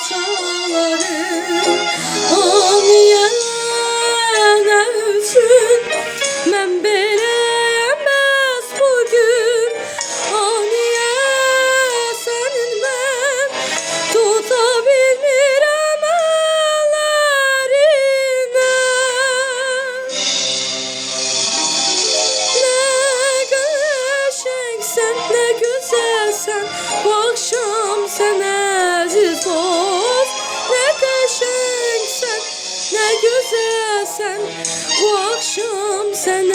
parçalarım. Aniye ne üçün mən beləyəməz bugün. Aniye sənin mən tuta bilmirəm əllərinə. Nə qəşəngsən, nə gözəlsən, bu axşam sən əziz dost. Nə qəşəngsən, nə gözəlsən, bu axşam sən